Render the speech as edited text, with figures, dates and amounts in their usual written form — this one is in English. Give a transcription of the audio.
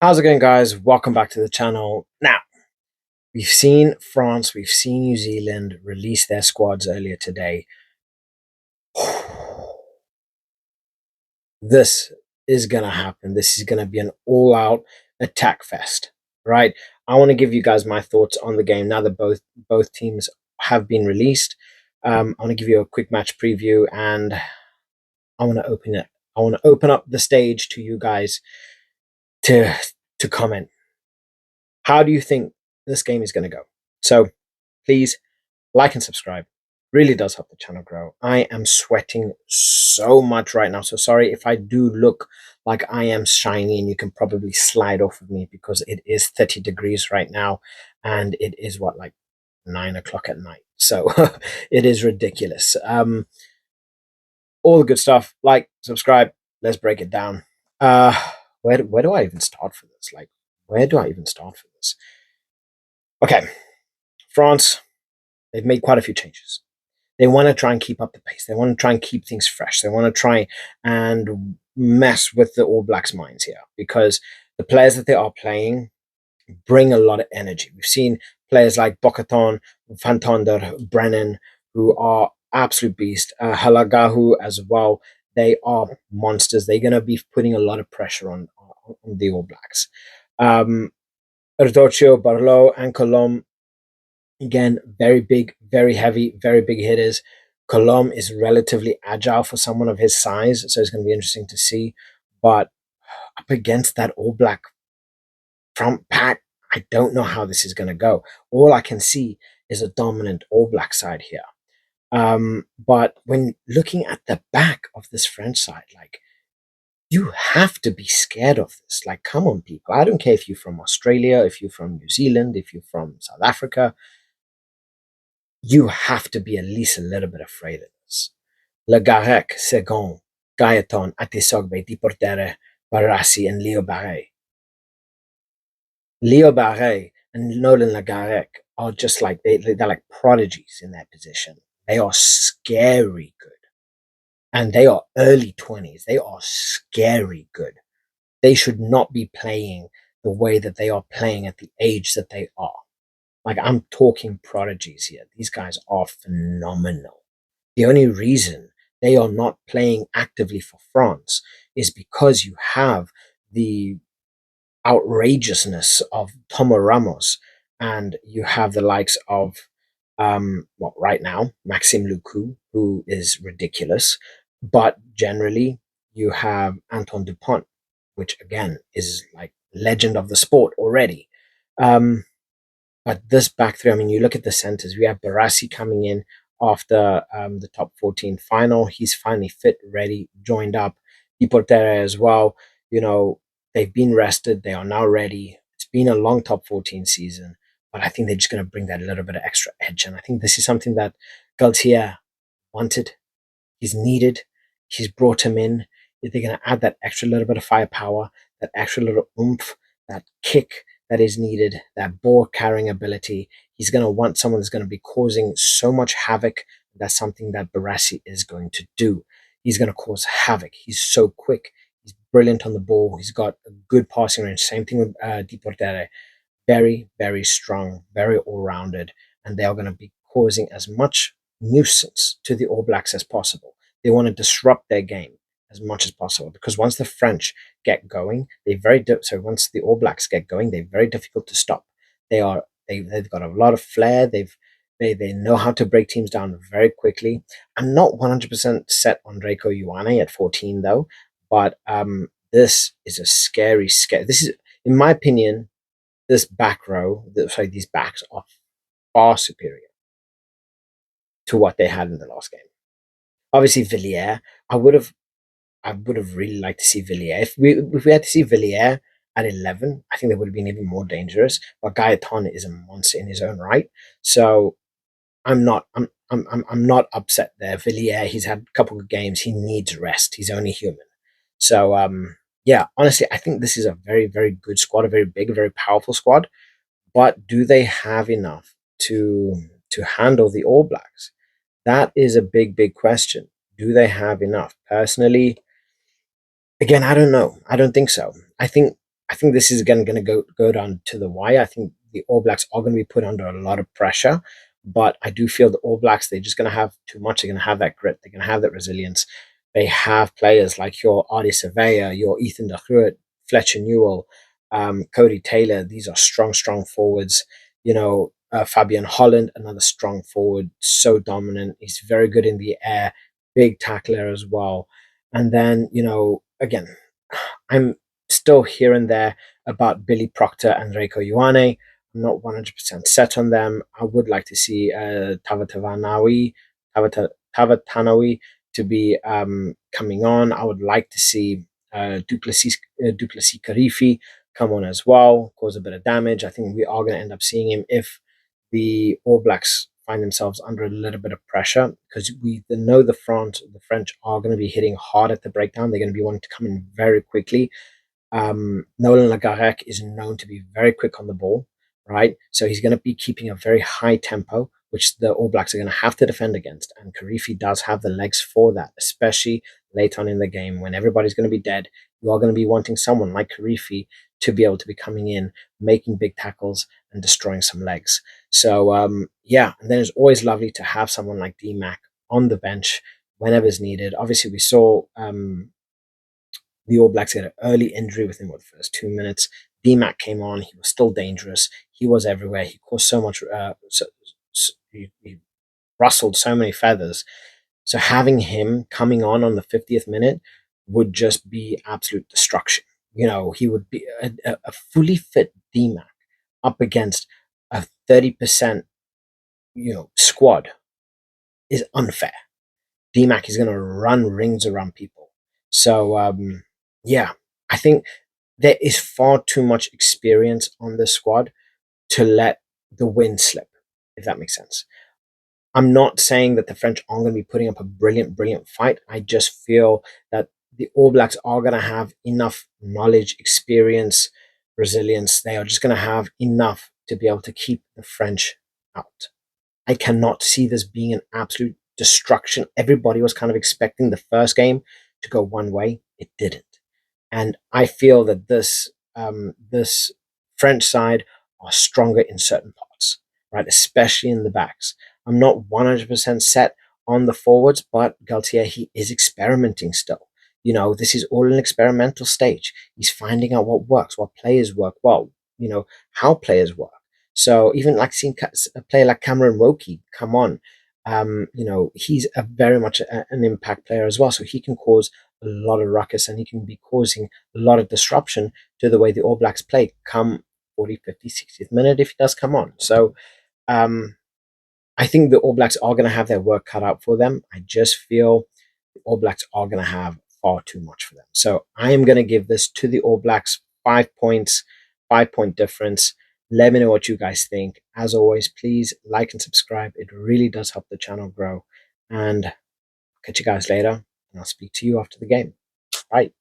How's it going, guys? Welcome back to the channel. Now, we've seen France, we've seen New Zealand release their squads earlier today. This is going to happen. This is going to be an all-out attack fest, right? I want to give you guys my thoughts on the game now that both teams have been released. I want to give you a quick match preview, and I want to open it. I want to open up the stage to you guys to comment. How do you think this game is going to go? So please like and subscribe. Really does help the channel grow. I am sweating so much right now. So sorry if I do look like I am shiny, and you can probably slide off of me because it is 30 degrees right now. And it is what, like 9 o'clock at night. So it is ridiculous. All the good stuff. Like, subscribe. Let's break it down. Where do I even start for this? Like, where do I even start for this? Okay. France, they've made quite a few changes. They want to try and keep up the pace. They want to try and keep things fresh. They want to try and mess with the All Blacks' minds here, because the players that they are playing bring a lot of energy. We've seen players like Bokaton, Fantonder, Brennan, who are absolute beasts. Halagahu as well. They are monsters. They're going to be putting a lot of pressure on the All Blacks. Erdocio, Barlow, and Colom, again, very big, very heavy, very big hitters. Colom is relatively agile for someone of his size, so it's going to be interesting to see. But up against that All Black front pack, I don't know how this is going to go. All I can see is a dominant All Black side here. But when looking at the back of this French side, like, you have to be scared of this. Like, come on, people. I don't care if you're from Australia, if you're from New Zealand, if you're from South Africa. You have to be at least a little bit afraid of this. Le Garec, Segon, Gaeton, Atisogbe, Diportere, Barassi, and Leo Barret. Leo Barret and Nolan Le Garec are just like, they're like prodigies in their position. They are scary good. And they are early 20s. They are scary good. They should not be playing the way that they are playing at the age that they are. Like, I'm talking prodigies here. These guys are phenomenal. The only reason they are not playing actively for France is because you have the outrageousness of Tomo Ramos, and you have the likes of, right now, Maxime Lucu, who is ridiculous. But generally, you have Anton Dupont, which again is like legend of the sport already. But this back three, I mean, you look at the centers. We have Barassi coming in after the top 14 final. He's finally fit, ready, joined up. Deportere as well. You know, they've been rested. They are now ready. It's been a long top 14 season, but I think they're just going to bring that little bit of extra edge. And I think this is something that Galthié wanted. He's needed. He's brought him in. They're going to add that extra little bit of firepower, that extra little oomph, that kick that is needed, that ball carrying ability. He's going to want someone that's going to be causing so much havoc. That's something that Barassi is going to do. He's going to cause havoc. He's so quick. He's brilliant on the ball. He's got a good passing range. Same thing with Deportere. Very, very strong, very all-rounded. And they are going to be causing as much nuisance to the All Blacks as possible. They want to disrupt their game as much as possible, because once the French get going, once the All Blacks get going, they're very difficult to stop. They've got a lot of flair. They know how to break teams down very quickly. I'm not 100% set on Reiko Ioane at 14 though, but this is a scary. This is, in my opinion, this back row. These backs are far superior to what they had in the last game. Obviously, Villiers, I would have really liked to see Villiers. If we had to see Villiers at 11, I think that would have been even more dangerous. But Gaetan is a monster in his own right, so I'm not upset there. Villiers, he's had a couple of games. He needs rest. He's only human. So yeah, honestly, I think this is a very, very good squad, a very big, very powerful squad. But do they have enough to handle the All Blacks? That is a big, big question. Do they have enough? Personally, again, I don't know. I don't think so. I think I think this is again going to go down to the wire. I think the All Blacks are going to be put under a lot of pressure, but I do feel the All Blacks, they're just going to have too much. They're going to have that grit. They're going to have that resilience. They have players like your Ardie Savea, your Ethan de Groot, Fletcher Newell, Cody Taylor. These are strong, strong forwards. Fabian Holland, another strong forward, so dominant. He's very good in the air, big tackler as well. And then, again, I'm still here and there about Billy Proctor and Reiko Ioane. I'm not 100% set on them. I would like to see Tavatanawi to be coming on. I would like to see Duplessis Karifi come on as well, cause a bit of damage. I think we are going to end up seeing him if the All Blacks find themselves under a little bit of pressure, because we know the French are going to be hitting hard at the breakdown. They're going to be wanting to come in very quickly. Nolan Lagarec is known to be very quick on the ball, right? So he's going to be keeping a very high tempo, which the All Blacks are going to have to defend against. And Karifi does have the legs for that, especially late on in the game when everybody's going to be dead. You are going to be wanting someone like Karifi to be able to be coming in, making big tackles and destroying some legs. So, yeah, and then it's always lovely to have someone like DMAC on the bench whenever it's needed. Obviously, we saw the All Blacks had an early injury within the first 2 minutes. DMAC came on. He was still dangerous. He was everywhere. He caused so much. He rustled so many feathers. So having him coming on the 50th minute would just be absolute destruction. He would be a fully fit DMAC up against a 30%, squad is unfair. DMAC is going to run rings around people. So, yeah, I think there is far too much experience on this squad to let the win slip, if that makes sense. I'm not saying that the French aren't going to be putting up a brilliant, brilliant fight. I just feel that the All Blacks are going to have enough knowledge, experience, resilience. They are just going to have enough to be able to keep the French out. I cannot see this being an absolute destruction. Everybody was kind of expecting the first game to go one way. It didn't. And I feel that this French side are stronger in certain parts, right? Especially in the backs. I'm not 100% set on the forwards, but Galthié, he is experimenting still. This is all an experimental stage. He's finding out what works, what players work well, how players work. So even like seeing a player like Cameron Woki come on, he's very much an impact player as well. So he can cause a lot of ruckus and he can be causing a lot of disruption to the way the All Blacks play come 40, 50, 60th minute if he does come on. So I think the All Blacks are going to have their work cut out for them. I just feel the All Blacks are going to have far too much for them. So I am going to give this to the All Blacks 5 points, 5-point difference. Let me know what you guys think. As always, please like and subscribe. It really does help the channel grow. And catch you guys later, and I'll speak to you after the game. Bye.